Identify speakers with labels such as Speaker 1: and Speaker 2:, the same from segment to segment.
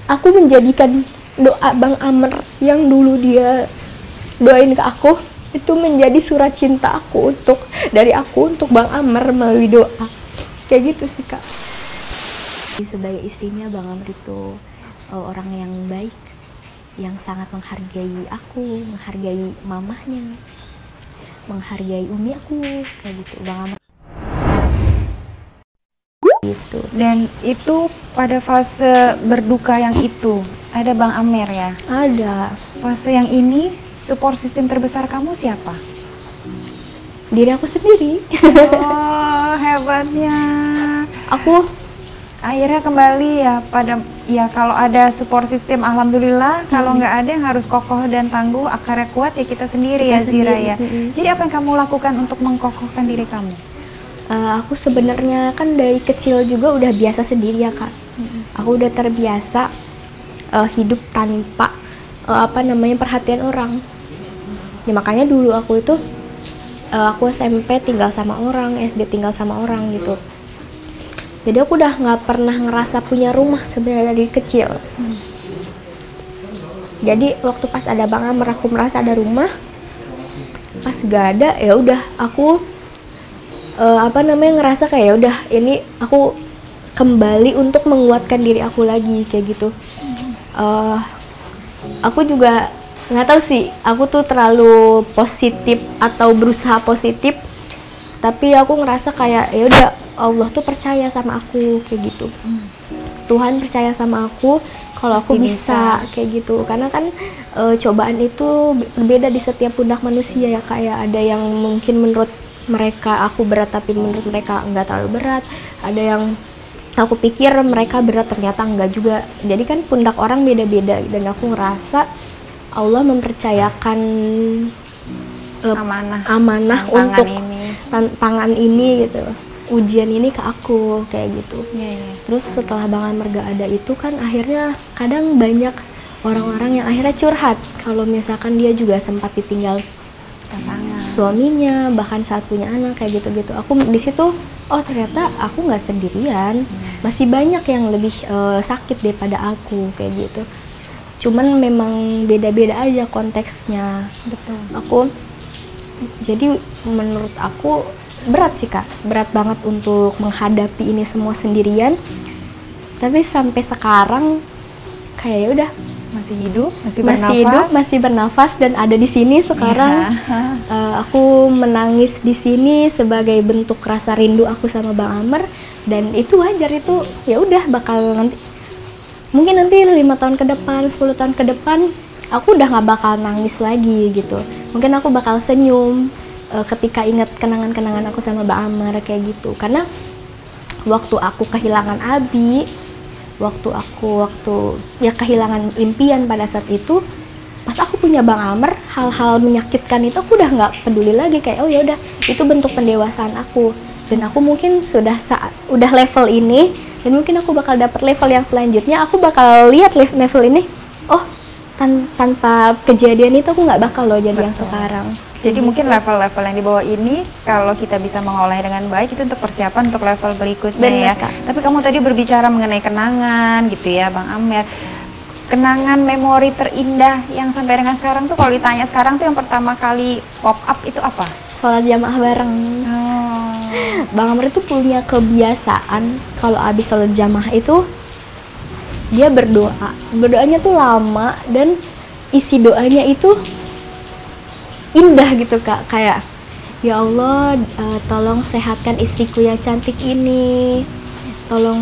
Speaker 1: aku menjadikan doa Bang Amr yang dulu dia doain ke aku itu menjadi surat cinta aku dari aku untuk Bang Amr melalui doa. Kayak gitu sih Kak.
Speaker 2: Sebagai istrinya Bang Amr itu orang yang baik, yang sangat menghargai aku, menghargai mamahnya, menghargai umi aku, kayak gitu Bang Amr. Gitu.
Speaker 3: Dan itu pada fase berduka yang itu ada Bang Amr ya?
Speaker 1: Ada.
Speaker 3: Fase yang ini support sistem terbesar kamu siapa?
Speaker 1: Diri aku sendiri.
Speaker 3: Oh, hebatnya.
Speaker 1: Aku
Speaker 3: Akhirnya kembali ya pada ya kalau ada support system alhamdulillah, kalau nggak ada yang harus kokoh dan tangguh, akarnya kuat ya kita sendiri ya Zira ya. Jadi apa yang kamu lakukan untuk mengkokohkan diri kamu?
Speaker 1: Aku sebenarnya kan dari kecil juga udah biasa sendiri ya Kak. Aku udah terbiasa hidup tanpa perhatian orang. Ya makanya dulu aku itu aku SMP tinggal sama orang, SD tinggal sama orang gitu. Jadi aku udah nggak pernah ngerasa punya rumah sebenarnya dari kecil. Jadi waktu pas ada Bang Amr aku merasa ada rumah. Pas gak ada ya udah aku ngerasa kayak ya udah ini aku kembali untuk menguatkan diri aku lagi kayak gitu. Aku juga nggak tahu sih, aku tuh terlalu positif atau berusaha positif, tapi aku ngerasa kayak ya udah Allah tuh percaya sama aku kayak gitu. Tuhan percaya sama aku kalau aku bisa kayak gitu, karena kan cobaan itu berbeda di setiap pundak manusia ya, kayak ada yang mungkin menurut mereka aku berat tapi menurut mereka enggak terlalu berat, ada yang aku pikir mereka berat ternyata enggak juga. Jadi kan pundak orang beda-beda, dan aku ngerasa Allah mempercayakan amanah untuk tantangan ini gitu, ujian ini ke aku kayak gitu. Terus setelah Bang Amr gak ada itu kan akhirnya kadang banyak orang-orang yang akhirnya curhat kalau misalkan dia juga sempat ditinggal suaminya, bahkan saat punya anak kayak gitu-gitu. Aku di situ, oh ternyata aku nggak sendirian, masih banyak yang lebih sakit daripada aku kayak gitu. Cuman memang beda-beda aja konteksnya.
Speaker 3: Betul.
Speaker 1: Jadi menurut aku berat sih Kak, berat banget untuk menghadapi ini semua sendirian. Tapi sampai sekarang kayak ya udah masih bernafas dan ada di sini sekarang. Aku menangis di sini sebagai bentuk rasa rindu aku sama Bang Amr, dan itu wajar, itu ya udah bakal mungkin nanti 5 tahun ke depan, 10 tahun ke depan aku udah nggak bakal nangis lagi gitu. Mungkin aku bakal senyum ketika ingat kenangan-kenangan aku sama Bang Amr kayak gitu. Karena waktu aku kehilangan Abi, waktu kehilangan impian pada saat itu, pas aku punya Bang Amr, hal-hal menyakitkan itu aku udah nggak peduli lagi, kayak oh ya udah itu bentuk pendewasaan aku, dan aku mungkin udah level ini, dan mungkin aku bakal dapat level yang selanjutnya. Aku bakal lihat level ini, oh tanpa kejadian itu aku nggak bakal loh jadi yang sekarang.
Speaker 3: Jadi mungkin level-level yang di bawah ini kalau kita bisa mengolahnya dengan baik itu untuk persiapan untuk level berikutnya. Bener, ya Kak. Tapi kamu tadi berbicara mengenai kenangan gitu ya Bang Amr. Kenangan memori terindah yang sampai dengan sekarang tuh kalau ditanya sekarang tuh yang pertama kali pop up itu apa?
Speaker 1: Sholat jamaah bareng. Bang Amr itu punya kebiasaan kalau abis sholat jamaah itu dia berdoa. Berdoanya tuh lama dan isi doanya itu indah gitu Kak, kayak ya Allah tolong sehatkan istriku yang cantik ini, tolong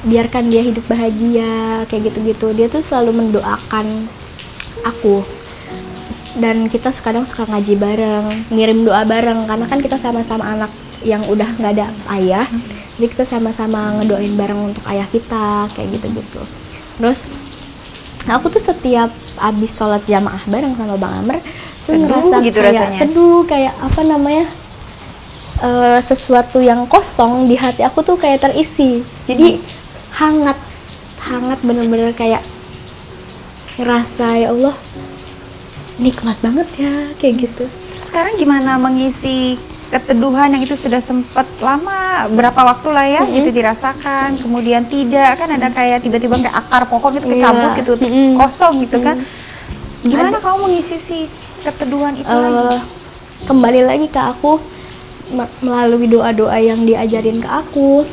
Speaker 1: biarkan dia hidup bahagia kayak gitu-gitu. Dia tuh selalu mendoakan aku, dan kita kadang suka ngaji bareng, ngirim doa bareng, karena kan kita sama-sama anak yang udah nggak ada ayah, jadi kita sama-sama ngedoain bareng untuk ayah kita kayak gitu-gitu. Terus aku tuh setiap abis sholat jamaah bareng sama Bang Amr tuh ngerasa gitu kayak rasanya. Teduh, kayak apa namanya, sesuatu yang kosong di hati aku tuh kayak terisi. Jadi hangat bener-bener kayak ngerasa ya Allah nikmat banget ya kayak gitu.
Speaker 3: Sekarang gimana mengisi keteduhan yang itu sudah sempat lama berapa waktu lah ya itu dirasakan, kemudian tidak kan ada kayak tiba-tiba kayak akar pohon gitu kecabut gitu terus kosong gitu kan. Gimana kamu mengisi si keteduhan itu lagi?
Speaker 1: Kembali lagi ke aku melalui doa-doa yang diajarin ke aku.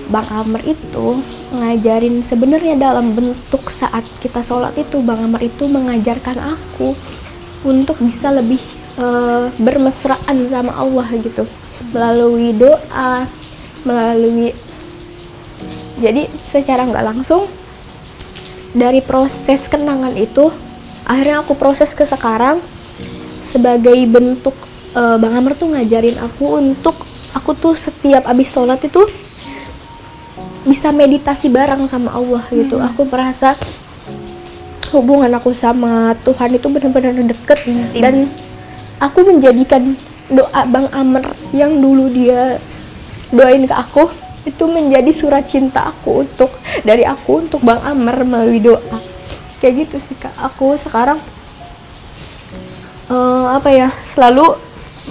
Speaker 1: Bang Amr itu ngajarin sebenarnya dalam bentuk saat kita sholat itu, Bang Amr itu mengajarkan aku untuk bisa lebih bermesraan sama Allah gitu, melalui doa, jadi secara nggak langsung dari proses kenangan itu akhirnya aku proses ke sekarang sebagai bentuk Bang Amr tuh ngajarin aku untuk aku tuh setiap abis sholat itu bisa meditasi bareng sama Allah gitu. Aku merasa hubungan aku sama Tuhan itu benar-benar deket dan aku menjadikan doa Bang Amr yang dulu dia doain ke aku itu menjadi surat cinta aku dari aku untuk Bang Amr melalui doa. Kayak gitu sih Kak. Aku sekarang selalu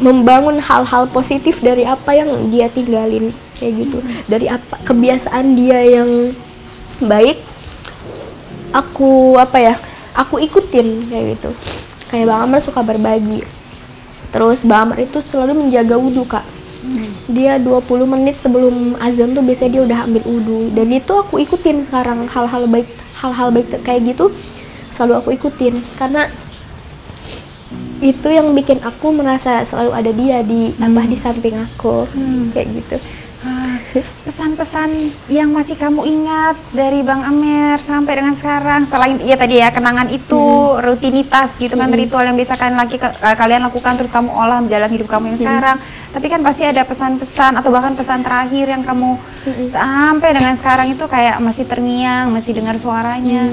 Speaker 1: membangun hal-hal positif dari apa yang dia tinggalin kayak gitu, dari kebiasaan dia yang baik aku ikutin kayak gitu. Kayak Bang Amr suka berbagi, terus Bang Amr itu selalu menjaga wudhu Kak. Dia 20 menit sebelum azan tuh biasanya dia udah ambil wudhu, dan itu aku ikutin sekarang. Hal-hal baik kayak gitu selalu aku ikutin karena itu yang bikin aku merasa selalu ada dia di samping aku kayak gitu.
Speaker 3: Pesan-pesan yang masih kamu ingat dari Bang Amr sampai dengan sekarang, selain ya tadi ya kenangan itu, rutinitas gitu kan, ritual yang biasa kalian lakukan terus kamu olah dalam hidup kamu yang sekarang, tapi kan pasti ada pesan-pesan atau bahkan pesan terakhir yang kamu sampai dengan sekarang itu kayak masih terngiang, masih dengar suaranya.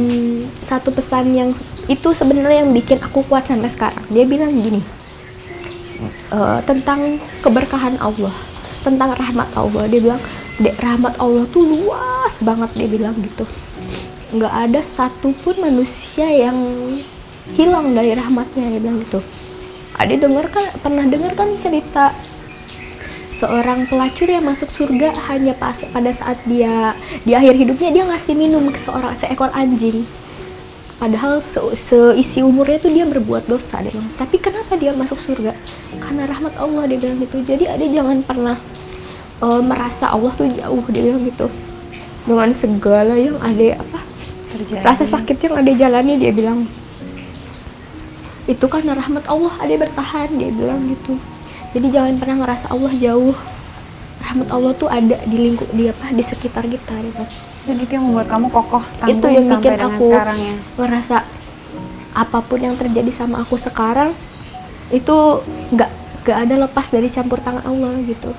Speaker 1: Satu pesan yang itu sebenarnya yang bikin aku kuat sampai sekarang. Dia bilang gini, tentang keberkahan Allah, tentang rahmat Allah. Dia bilang, "Dek, rahmat Allah tuh luas banget," dia bilang gitu. Nggak ada satupun manusia yang hilang dari rahmatnya, dia bilang gitu. Ade pernah dengar kan cerita seorang pelacur yang masuk surga hanya pada saat dia di akhir hidupnya dia ngasih minum ke seekor anjing. Padahal seisi umurnya tuh dia berbuat dosa, dia bilang. Tapi kenapa dia masuk surga? Karena rahmat Allah, dia bilang gitu. Jadi Ade jangan pernah merasa Allah tuh jauh, dia bilang gitu. Dengan segala yang Ade terjadi, rasa sakit yang Ade jalani, dia bilang itu karena rahmat Allah Ade bertahan, dia bilang gitu. Jadi jangan pernah ngerasa Allah jauh. Rahmat Allah tuh ada di sekitar kita, dia bilang.
Speaker 3: Dan itu yang membuat kamu kokoh tangguh
Speaker 1: itu yang bikin aku
Speaker 3: ya.
Speaker 1: Merasa apapun yang terjadi sama aku sekarang itu nggak ada lepas dari campur tangan Allah gitu.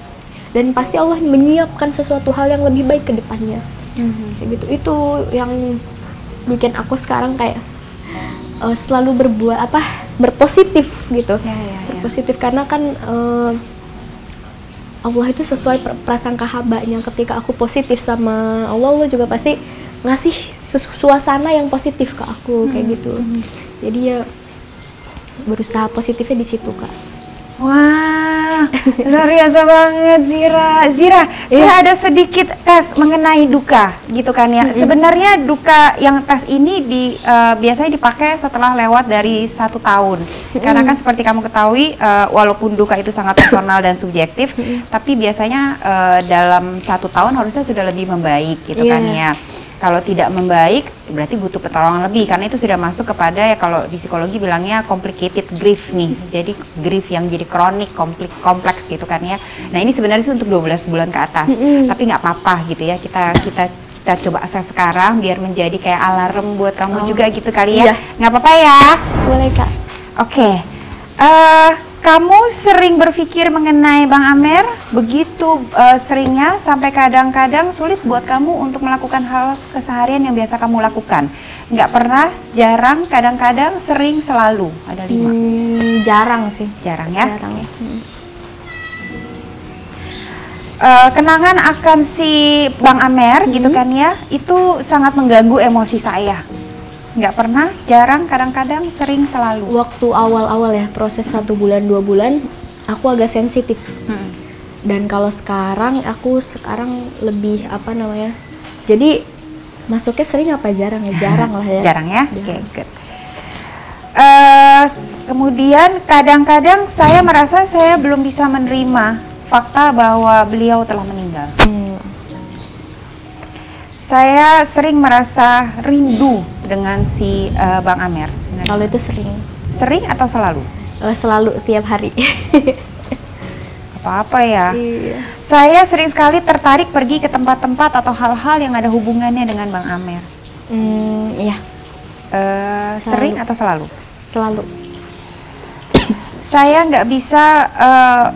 Speaker 1: Dan pasti Allah menyiapkan sesuatu hal yang lebih baik ke depannya. Gitu. Itu yang bikin aku sekarang kayak selalu berpositif gitu. Berpositif karena kan Allah itu sesuai prasangka hambanya. Ketika aku positif sama Allah, Allah juga pasti ngasih suasana yang positif ke aku kayak gitu. Jadi ya berusaha positifnya di situ Kak.
Speaker 3: Wah, luar biasa banget Zira. Saya ada sedikit tes mengenai duka gitu kan ya. Sebenarnya duka yang tes ini biasanya dipakai setelah lewat dari 1 tahun. Karena kan seperti kamu ketahui, walaupun duka itu sangat personal dan subjektif, tapi biasanya dalam 1 tahun harusnya sudah lebih membaik gitu kan ya. Kalau tidak membaik berarti butuh pertolongan lebih, karena itu sudah masuk kepada ya kalau di psikologi bilangnya complicated grief nih. Jadi grief yang jadi kronik, kompleks gitu kan ya. Nah ini sebenarnya sih untuk 12 bulan ke atas, tapi nggak apa-apa gitu ya. Kita coba akses sekarang biar menjadi kayak alarm buat kamu juga gitu kali ya. Nggak apa-apa ya?
Speaker 1: Boleh Kak.
Speaker 3: Oke. Kamu sering berpikir mengenai Bang Amr begitu seringnya sampai kadang-kadang sulit buat kamu untuk melakukan hal keseharian yang biasa kamu lakukan. Nggak pernah, jarang, kadang-kadang, sering, selalu. Ada 5.
Speaker 1: Jarang sih.
Speaker 3: Jarang ya?
Speaker 1: Jarang ya.
Speaker 3: Kenangan akan si Bang Amr gitu kan ya, itu sangat mengganggu emosi saya. Nggak pernah, jarang, kadang-kadang, sering, selalu.
Speaker 1: Waktu awal-awal ya, proses 1 bulan 2 bulan aku agak sensitif. Dan kalau sekarang aku lebih apa namanya, jadi masuknya sering apa jarang ya? Jarang lah ya.
Speaker 3: Jarang ya? Oke, good. Kemudian kadang-kadang saya merasa saya belum bisa menerima fakta bahwa beliau telah meninggal. Saya sering merasa rindu dengan si Bang Amer.
Speaker 1: Kalau itu sering.
Speaker 3: Sering atau selalu?
Speaker 1: Selalu, tiap hari.
Speaker 3: Apa-apa ya.
Speaker 1: Iya.
Speaker 3: Saya sering sekali tertarik pergi ke tempat-tempat atau hal-hal yang ada hubungannya dengan Bang Amer.
Speaker 1: Iya.
Speaker 3: Sering atau selalu?
Speaker 1: Selalu.
Speaker 3: Saya nggak bisa,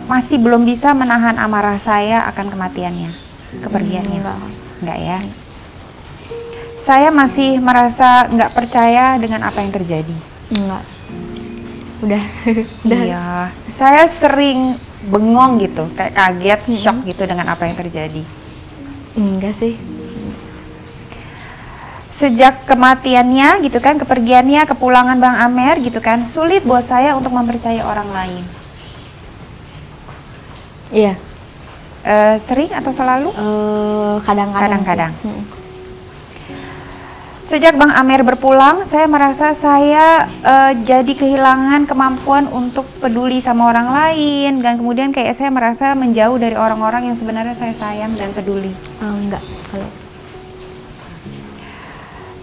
Speaker 3: masih belum bisa menahan amarah saya akan kematiannya, kepergiannya. Nggak ya? Saya masih merasa nggak percaya dengan apa yang terjadi.
Speaker 1: Enggak. Udah.
Speaker 3: Iya. Saya sering bengong gitu, kayak kaget, shock gitu dengan apa yang terjadi.
Speaker 1: Enggak sih.
Speaker 3: Sejak kematiannya gitu kan, kepergiannya, kepulangan Bang Amer gitu kan, sulit buat saya untuk mempercayai orang lain.
Speaker 1: Iya.
Speaker 3: Sering atau selalu?
Speaker 1: Kadang-kadang.
Speaker 3: Sejak Bang Amer berpulang, saya merasa saya jadi kehilangan kemampuan untuk peduli sama orang lain, dan kemudian kayak saya merasa menjauh dari orang-orang yang sebenarnya saya sayang dan peduli.
Speaker 1: Enggak. Kalau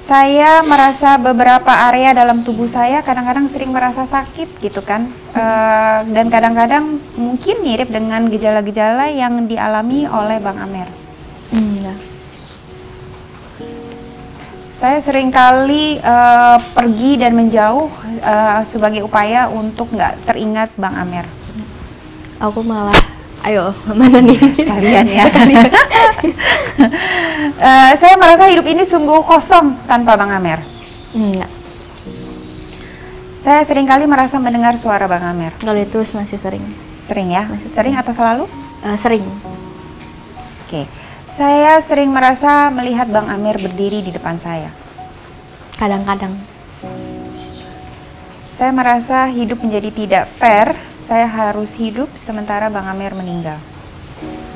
Speaker 3: saya merasa beberapa area dalam tubuh saya kadang-kadang sering merasa sakit gitu kan, dan kadang-kadang mungkin mirip dengan gejala-gejala yang dialami oleh Bang Amer.
Speaker 1: enggak.
Speaker 3: Saya seringkali pergi dan menjauh sebagai upaya untuk nggak teringat Bang Amer.
Speaker 1: Aku malah, ayo mana nih?
Speaker 3: Sekalian ya. Saya merasa hidup ini sungguh kosong tanpa Bang Amer.
Speaker 1: Enggak.
Speaker 3: Saya seringkali merasa mendengar suara Bang Amer.
Speaker 1: Kalau itu masih sering.
Speaker 3: Sering ya? Sering atau selalu?
Speaker 1: Sering.
Speaker 3: Oke. Saya sering merasa melihat Bang Amer berdiri di depan saya.
Speaker 1: Kadang-kadang.
Speaker 3: Saya merasa hidup menjadi tidak fair. Saya harus hidup sementara Bang Amer meninggal.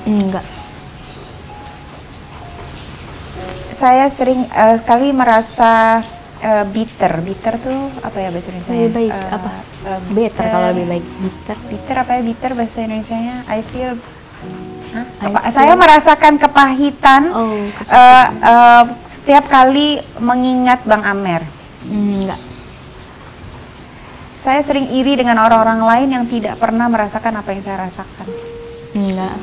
Speaker 1: Enggak.
Speaker 3: Saya sering sekali merasa bitter. Bitter tuh apa ya bahasa Indonesia?
Speaker 1: Lebih baik apa? Better kalau lebih baik. Bitter.
Speaker 3: Bitter apa ya? Bitter bahasa Indonesianya? I feel. Saya merasakan kepahitan setiap kali mengingat Bang Amer.
Speaker 1: Enggak.
Speaker 3: Saya sering iri dengan orang-orang lain yang tidak pernah merasakan apa yang saya rasakan.
Speaker 1: Enggak.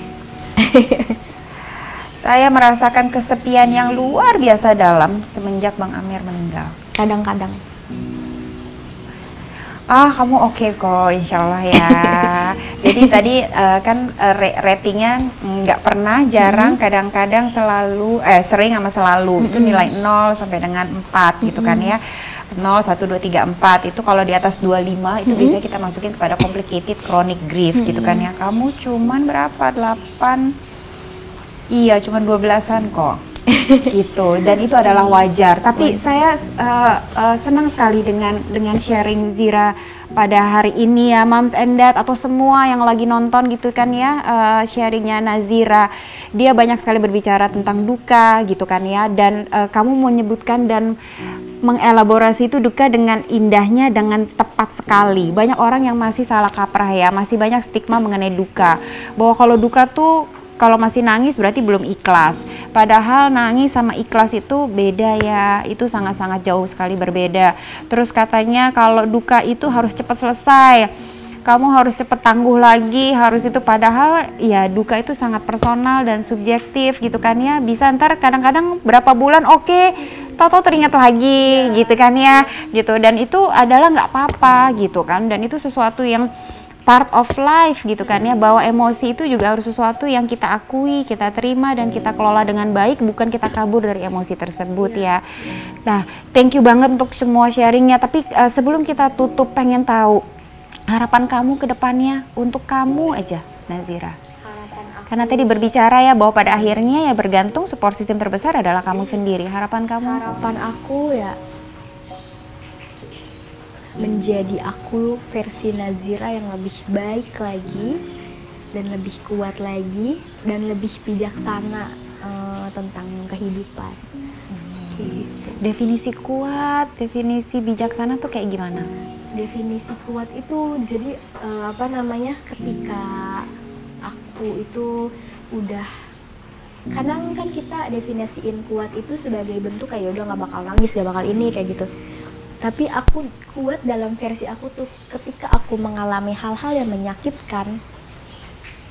Speaker 3: Saya merasakan kesepian yang luar biasa dalam semenjak Bang Amer meninggal.
Speaker 1: Kadang-kadang.
Speaker 3: Kamu oke kok, insya Allah ya. Jadi tadi kan ratingnya nggak pernah, jarang, kadang-kadang, selalu, sering sama selalu. Itu nilai 0 sampai dengan 4 gitu kan ya. 0, 1, 2, 3, 4 itu kalau di atas 25 itu biasanya kita masukin kepada complicated chronic grief gitu kan ya. Kamu cuman berapa? 8? Iya, cuman 12-an kok. Gitu, dan itu adalah wajar. Tapi saya senang sekali dengan sharing Zira pada hari ini ya, Moms and Dad atau semua yang lagi nonton gitu kan ya, sharingnya Nazira. Dia banyak sekali berbicara tentang duka gitu kan ya, dan kamu menyebutkan dan mengelaborasi itu duka dengan indahnya, dengan tepat sekali. Banyak orang yang masih salah kaprah ya, masih banyak stigma mengenai duka, bahwa kalau duka tuh kalau masih nangis berarti belum ikhlas. Padahal nangis sama ikhlas itu beda ya, itu sangat-sangat jauh sekali berbeda. Terus katanya kalau duka itu harus cepat selesai, kamu harus cepat tangguh lagi, harus itu. Padahal ya duka itu sangat personal dan subjektif gitu kan ya. Bisa ntar kadang-kadang berapa bulan oke, tahu-tahu teringat lagi gitu kan ya, gitu. Dan itu adalah nggak apa-apa gitu kan, dan itu sesuatu yang part of life gitu kan ya, bahwa emosi itu juga harus sesuatu yang kita akui, kita terima dan kita kelola dengan baik, bukan kita kabur dari emosi tersebut ya. Nah, thank you banget untuk semua sharingnya. Tapi sebelum kita tutup, pengen tahu harapan kamu ke depannya untuk kamu aja, Nazira. Karena tadi berbicara ya bahwa pada akhirnya ya bergantung, support system terbesar adalah kamu sendiri. Harapan kamu?
Speaker 1: Harapan aku ya menjadi aku versi Nazira yang lebih baik lagi dan lebih kuat lagi dan lebih bijaksana tentang kehidupan. Gitu.
Speaker 3: Definisi kuat, definisi bijaksana tuh kayak gimana?
Speaker 1: Definisi kuat itu jadi ketika aku itu udah, kadang kan kita definisiin kuat itu sebagai bentuk kayak udah nggak bakal nangis, nggak bakal ini kayak gitu. Tapi aku kuat dalam versi aku tuh ketika aku mengalami hal-hal yang menyakitkan,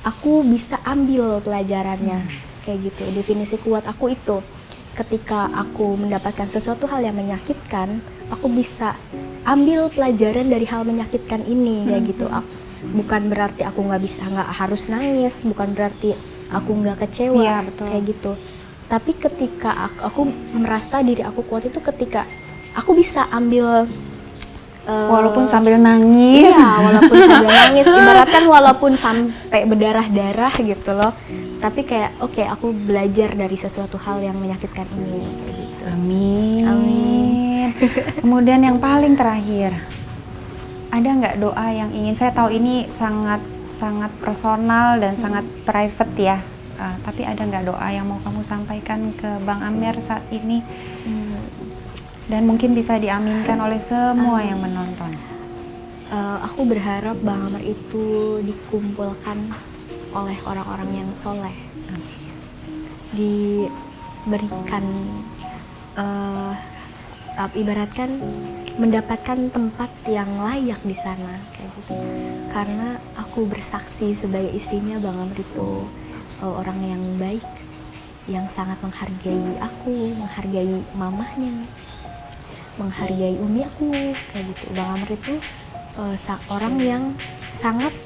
Speaker 1: aku bisa ambil pelajarannya kayak gitu. Definisi kuat aku itu ketika aku mendapatkan sesuatu hal yang menyakitkan, aku bisa ambil pelajaran dari hal menyakitkan ini kayak gitu. Bukan berarti aku nggak harus nangis, bukan berarti aku nggak kecewa,
Speaker 3: ya, betul.
Speaker 1: kayak gitu. Tapi ketika aku merasa diri aku kuat itu ketika aku bisa ambil
Speaker 3: walaupun sambil nangis.
Speaker 1: Iya, walaupun sambil nangis, ibaratkan walaupun sampai berdarah-darah gitu loh. Tapi kayak oke, aku belajar dari sesuatu hal yang menyakitkan ini kayak gitu.
Speaker 3: Amin.
Speaker 1: Amin.
Speaker 3: Kemudian yang paling terakhir, ada nggak doa yang ingin, saya tahu ini sangat personal dan sangat private ya, tapi ada nggak doa yang mau kamu sampaikan ke Bang Amer saat ini? Dan mungkin bisa diaminkan oleh semua yang menonton.
Speaker 1: Aku berharap Bang Amer itu dikumpulkan oleh orang-orang yang soleh, diberikan ibaratkan mendapatkan tempat yang layak di sana kayak gitu. Karena aku bersaksi sebagai istrinya Bang Amer itu orang yang baik, yang sangat menghargai aku, menghargai mamahnya, menghargai umi aku kayak gitu. Bang Amer itu orang yang sangat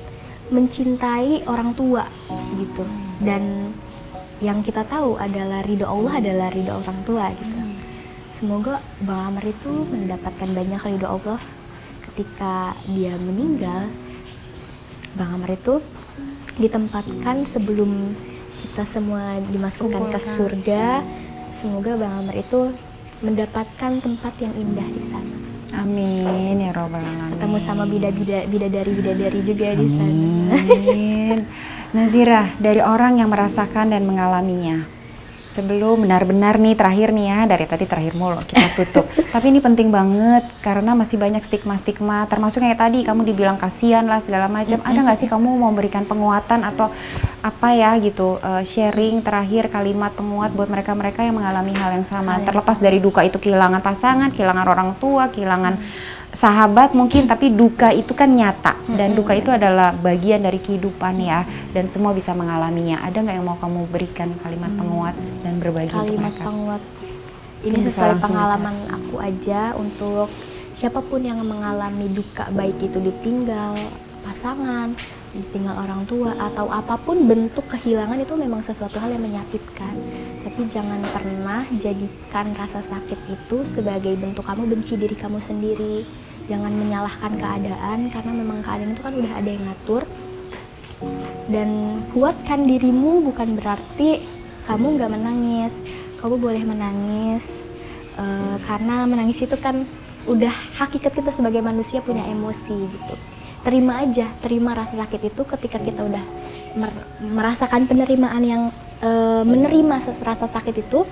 Speaker 1: mencintai orang tua gitu, dan yang kita tahu adalah ridho Allah adalah ridho orang tua gitu. Semoga Bang Amer itu mendapatkan banyak ridho Allah ketika dia meninggal. Bang Amer itu ditempatkan sebelum kita semua dimasukkan ke surga. Semoga Bang Amer itu mendapatkan tempat yang indah di sana.
Speaker 3: Amin ya robbal alamin.
Speaker 1: Ketemu sama bidadari juga di sana.
Speaker 3: Amin. Nazira, dari orang yang merasakan dan mengalaminya, sebelum benar-benar nih terakhir nih ya, dari tadi terakhir mulu kita tutup. Tapi ini penting banget karena masih banyak stigma-stigma, termasuk kayak tadi kamu dibilang kasihan lah segala macam. Ada nggak sih kamu mau memberikan penguatan atau apa ya gitu, sharing terakhir kalimat penguat buat mereka-mereka yang mengalami hal yang sama, terlepas dari duka itu kehilangan pasangan, kehilangan orang tua, kehilangan sahabat mungkin, tapi duka itu kan nyata dan duka itu adalah bagian dari kehidupan ya, dan semua bisa mengalaminya. Ada nggak yang mau kamu berikan kalimat penguat dan berbagi untuk
Speaker 1: Kalimat
Speaker 3: mereka?
Speaker 1: penguat ini sesuai pengalaman aku aja, untuk siapapun yang mengalami duka, baik itu ditinggal pasangan, ditinggal orang tua, atau apapun bentuk kehilangan, itu memang sesuatu hal yang menyakitkan. Tapi jangan pernah jadikan rasa sakit itu sebagai bentuk kamu benci diri kamu sendiri. Jangan menyalahkan keadaan, karena memang keadaan itu kan udah ada yang ngatur. Dan kuatkan dirimu, bukan berarti kamu nggak menangis. Kamu boleh menangis, karena menangis itu kan udah hakikat kita sebagai manusia, punya emosi gitu. Terima aja, terima rasa sakit itu. Ketika kita udah merasakan penerimaan yang menerima rasa sakit itu,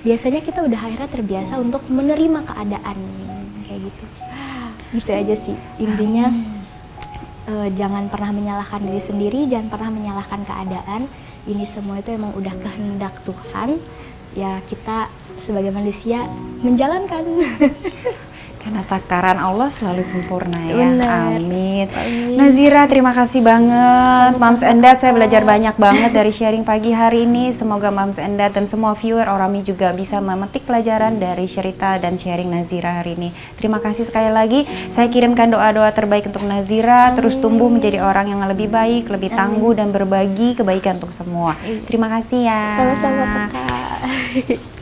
Speaker 1: biasanya kita udah akhirnya terbiasa untuk menerima keadaan kayak gitu. Gitu aja sih intinya. Jangan pernah menyalahkan diri sendiri, jangan pernah menyalahkan keadaan. Ini semua itu emang udah kehendak Tuhan, ya kita sebagai manusia menjalankan.
Speaker 3: Karena takaran Allah selalu sempurna ya.
Speaker 1: Bener.
Speaker 3: Amin. Nazira, terima kasih banget. Moms and Dad, saya belajar banyak banget dari sharing pagi hari ini. Semoga Moms and Dad dan semua viewer Orami juga bisa memetik pelajaran dari cerita dan sharing Nazira hari ini. Terima kasih sekali lagi. Saya kirimkan doa-doa terbaik untuk Nazira. Terus tumbuh menjadi orang yang lebih baik, lebih tangguh dan berbagi kebaikan untuk semua. Terima kasih ya.
Speaker 1: Sama-sama Kakak.